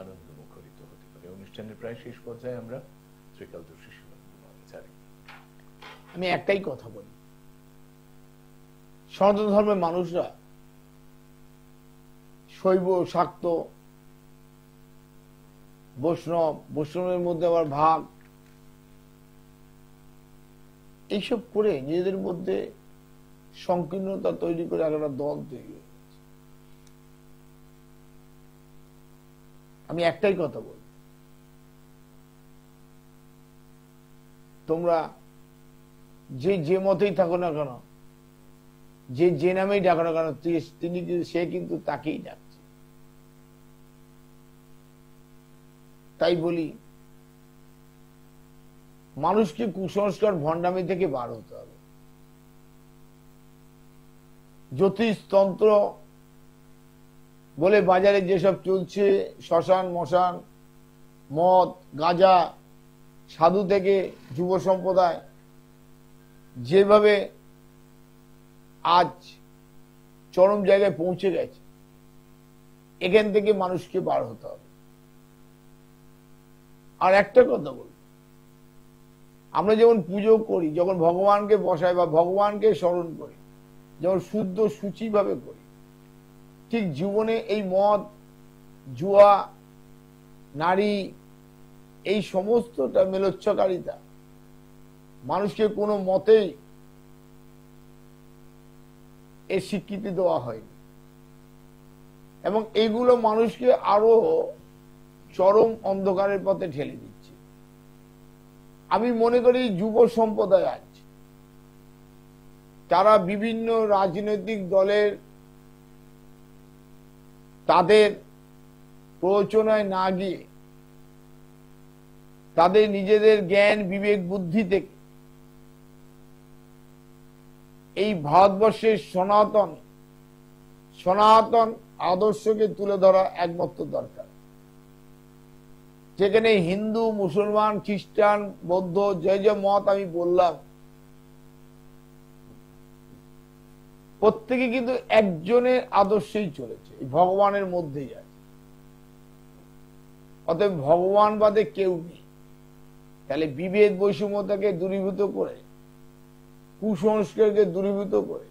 S1: আনন্দ মুখরিত হতে পারে। অনুষ্ঠানের প্রায় শেষ পর্যায়ে আমরা। ত্রিকালদর্শী শিবানন্দ।
S2: আমি একটাই কথা বলি, সনাতন ধর্মের মানুষরা শৈব, শাক্ত, বৈষ্ণব, বৈষ্ণবের মধ্যে আবার ভাগ, এইসব করে নিজেদের মধ্যে সংকীর্ণতা তৈরি করে একটা দল তৈরি হয়ে গেছে। আমি একটাই কথা বলি, তোমরা যে যে মতেই থাকো না কেন, যে যে নামেই ডাকো না কেন, তিনি সে কিন্তু তাকেই ডাকছে। তাই বলি, মানুষকে কুসংস্কার ভণ্ডামি থেকে বার হতে হবে। জ্যোতিষতন্ত্র বলে বাজারে যেসব চলছে শ্মশান মশান, মদ গাঁজা, সাধু থেকে যুব সম্প্রদায় যেভাবে আজ চরম জায়গায় পৌঁছে গেছে, এখান থেকে মানুষকে বার হতে হবে। আর একটা কথা বল, আমরা যেমন পুজো করি, যখন ভগবানকে বসাই বা ভগবানকে স্মরণ করি, যেমন শুদ্ধ সূচি ভাবে করি, ঠিক জীবনে এই মদ জুয়া নারী এই সমস্তটা মেলোচ্ছকারিতা মানুষকে কোনো মতেই এর স্বীকৃতি দেওয়া হয়নি, এবং এগুলো মানুষকে আরো চরম অন্ধকারের পথে ঠেলে দিচ্ছে। আমি মনে করি যুব সম্প্রদায় আজ তারা বিভিন্ন রাজনৈতিক দলের তাদের প্ররোচনায় না গিয়ে তাদের নিজেদের জ্ঞান বিবেক বুদ্ধি থেকে এই ভারতবর্ষের সনাতন আদর্শকে তুলে ধরা একমাত্র দরকার। যেখানে হিন্দু মুসলমান খ্রিস্টান বৌদ্ধ যে যে মত আমি বললাম, প্রত্যেকে কিন্তু একজনের আদর্শেই চলেছে, ভগবানের মধ্যেই আছে। অতএব ভগবান বাদে কেউ নেই। তাহলে বিভেদ বৈষম্যতাকে দূরীভূত করে, কুসংস্কারকে দূরীভূত করে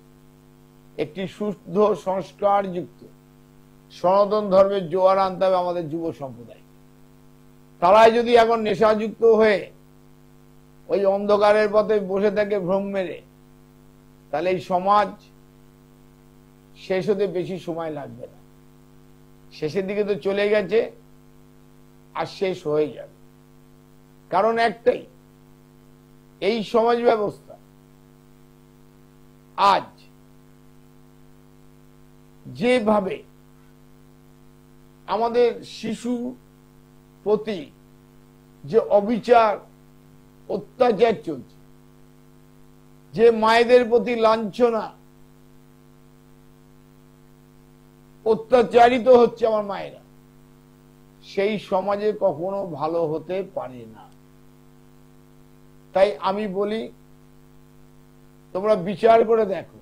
S2: একটি শুদ্ধ সংস্কার যুক্ত সনাতন ধর্মের জোয়ার আনতে হবে আমাদের যুব সম্প্রদায়। তারাই যদি এখন নেশাযুক্ত হয়ে ওই অন্ধকারের পথে বসে থাকে ভ্রম মেরে, তাহলে এই সমাজ শেষ হতে বেশি সময় লাগবে না। শেষের দিকে তো চলে গেছে, আর শেষ হয়ে যাবে। কারণ একটাই, এই সমাজ ব্যবস্থা আজ যেভাবে আমাদের শিশু প্রতি যে অবিচার অত্যাচার চলছে, যে মায়েদের প্রতি লাঞ্ছনা অত্যাচারিত হচ্ছে আমার মায়েরা, সেই সমাজে কখনো ভালো হতে পারে না। তাই আমি বলি, তোমরা বিচার করে দেখো,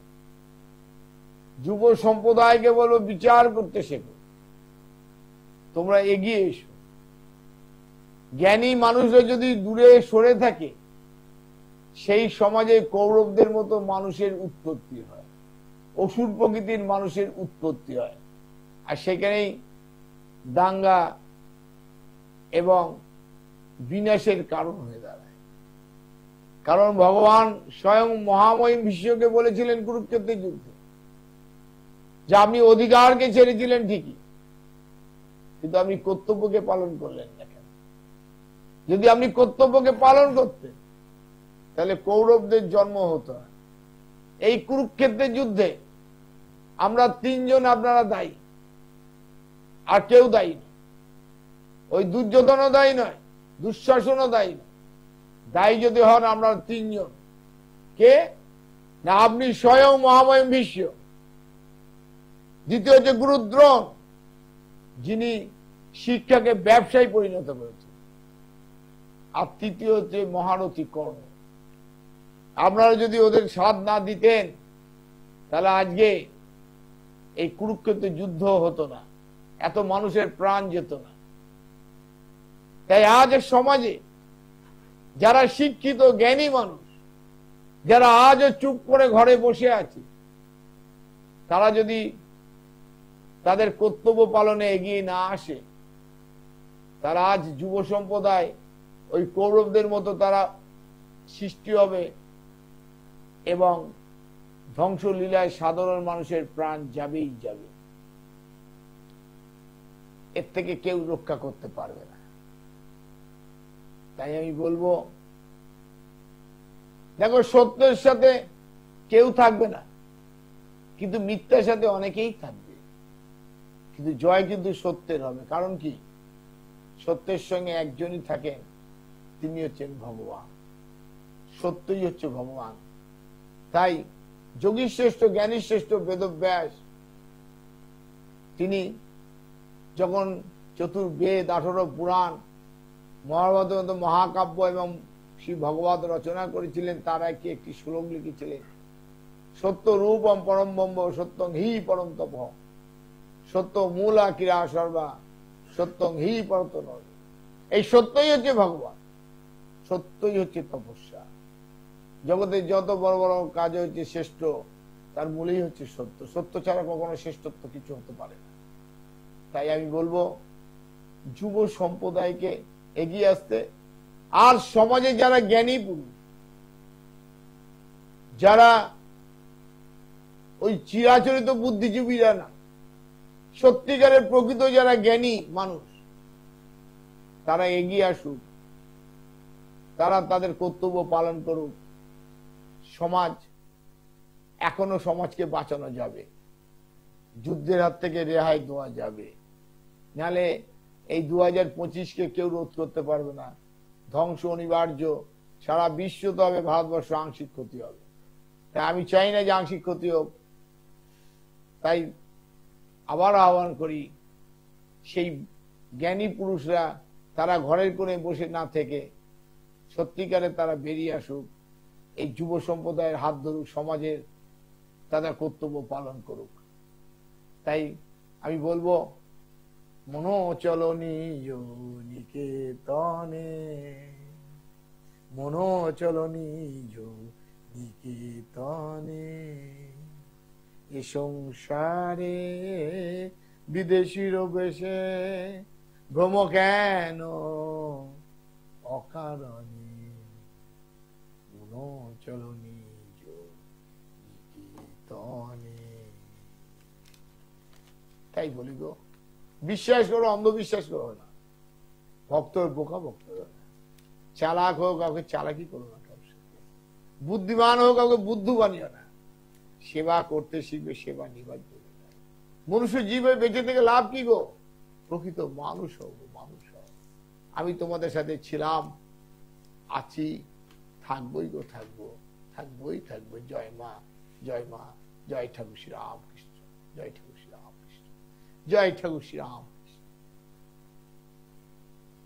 S2: যুব সম্প্রদায়কে বলো বিচার করতে শেখো, তোমরা এগিয়ে এসো। জ্ঞানী মানুষরা যদি দূরে সরে থাকে, সেই সমাজে কৌরবদের মতো মানুষের উৎপত্তি হয়, অসুর প্রকৃতির মানুষের উৎপত্তি হয়, আর সেখানেই দাঙ্গা এবং বিনাশের কারণ হয়ে দাঁড়ায়। কারণ ভগবান স্বয়ং মহামহিম বিশ্বকে বলেছিলেন কুরুক্ষেত্রের যুদ্ধে যে আপনি অধিকারকে ছেড়েছিলেন ঠিকই, কিন্তু আপনি কর্তব্যকে পালন করলেন না কেন? যদি আপনি কর্তব্যকে পালন করতেন, তাহলে কৌরবদের জন্ম হতো না। এই কুরুক্ষেত্রের যুদ্ধে আমরা তিনজন আপনারা দায়ী, আর কেউ দায়ী নয়। ওই দুর্যোধনও দায়ী নয়, দুঃশাসনও দায়ী নয়। দায়ী যদি হন আমরা তিনজন। কে? না আপনি স্বয়ং মহামহিম ভীষ্ম, দ্বিতীয় হচ্ছে গুরুদ্রোণ, যিনি শিক্ষাকে ব্যবসায় পরিণত করেছেন, আর তৃতীয় হচ্ছে মহারথী কর্ণ। আপনারা যদি ওদের সাথ না দিতেন, তাহলে আজকে এই কুরুক্ষেত্র যুদ্ধ হতো না, এত মানুষের প্রাণ যেত না। তাই আজ সমাজে যারা শিক্ষিত জ্ঞানী মানুষ, যারা আজও চুপ করে ঘরে বসে আছে, তারা যদি তাদের কর্তব্য পালনে এগিয়ে না আসে, তারা আজ যুব সম্প্রদায় ওই কৌরবদের মতো তারা সৃষ্টি হবে, এবং ধ্বংসলীলায় সাধারণ মানুষের প্রাণ যাবেই যাবে। এর থেকে কেউ রক্ষা করতে পারবে না। তাই আমি বলবো, দেখো সত্যের সাথে কেউ থাকবে না, কিন্তু মিথ্যার সাথে অনেকেই থাকবে, কিন্তু জয় কিন্তু সত্যের হবে। কারণ কি? সত্যের সঙ্গে একজনই থাকেন, তিনি হচ্ছেন ভগবান। সত্যই হচ্ছে ভগবান। তাই যোগী শ্রেষ্ঠ জ্ঞানী শ্রেষ্ঠ বেদব্যাস তিনি যখন চতুর্বেদ 18 পুরাণ মহাভারত মতো মহাকাব্য এবং শ্রী ভগবত রচনা করেছিলেন, তারা একটি শ্লোক লিখেছিলেন, সত্য রূপম পরম ব্রহ্ম সত্যং হি পরম তপ, সত্য মূলা ক্রিয়া সর্বা সত্যং হি পরত নয়। এই সত্যই হচ্ছে ভগবান, সত্যই হচ্ছে তপস্যা। জগতের যত বড় বড় কাজ হচ্ছে শ্রেষ্ঠ, তার মূলেই হচ্ছে সত্য। সত্য ছাড়া কখনো শ্রেষ্ঠত্ব কিছু হতে পারে না। তাই আমি বলবো যুব সম্প্রদায়কে এগিয়ে আসতে, আর সমাজে যারা জ্ঞানী পুরুষ, যারা ওই চিরাচরিত বুদ্ধিজীবীরা না, সত্যিকারের প্রকৃত যারা জ্ঞানী মানুষ, তারা এগিয়ে আসুক, তারা তাদের কর্তব্য পালন করুক। সমাজ এখনো সমাজকে বাঁচানো যাবে, যুদ্ধের হাত থেকে রেহাই দেওয়া যাবে, নালে এই 2025কে কেউ রোধ করতে পারবে না। ধ্বংস অনিবার্য, সারা বিশ্ব তো হবে, ভারতবর্ষ আংশিক ক্ষতি হবে। তাই আমি চাই না যে আংশিক ক্ষতি হোক। তাই আবার আহ্বান করি, সেই জ্ঞানী পুরুষরা তারা ঘরের কোণে বসে না থেকে সত্যিকারে তারা বেরিয়ে আসুক, এই যুব সম্প্রদায়ের হাত ধরুক, সমাজের তারা কর্তব্য পালন করুক। তাই আমি বলবো, মনোচলনি নিকেতনে, মনোচলনি নিকেতনে, এ সংসারে বিদেশির বেশে ভ্রম কেন অকারণে, মনোচলনি নিকেতনে। তাই বলি গো, বিশ্বাস করো, অন্ধবিশ্বাস করো না। ভক্তর বোকা ভক্ত না, চালাক হোক কাউকে চালাকি করো না, কারোর সাথে বুদ্ধিমান হোক কাউকে বুদ্ধু বানিও না। সেবা করতে শিখবে, সেবা নিবার জন্য। মনুষ্য জীবে বেঁচে থেকে লাভ কি গো? প্রকৃত মানুষ হোক, মানুষ হোক। আমি তোমাদের সাথে ছিলাম, আছি, থাকবোই গো, থাকবো, থাকবোই থাকবো। জয় মা, জয় মা, জয় ঠাকুর শ্রী রামকৃষ্ণ, জয় ঠাকুর শ্রী রামকৃষ্ণ, জয় ঠাকুর শ্রী রাম।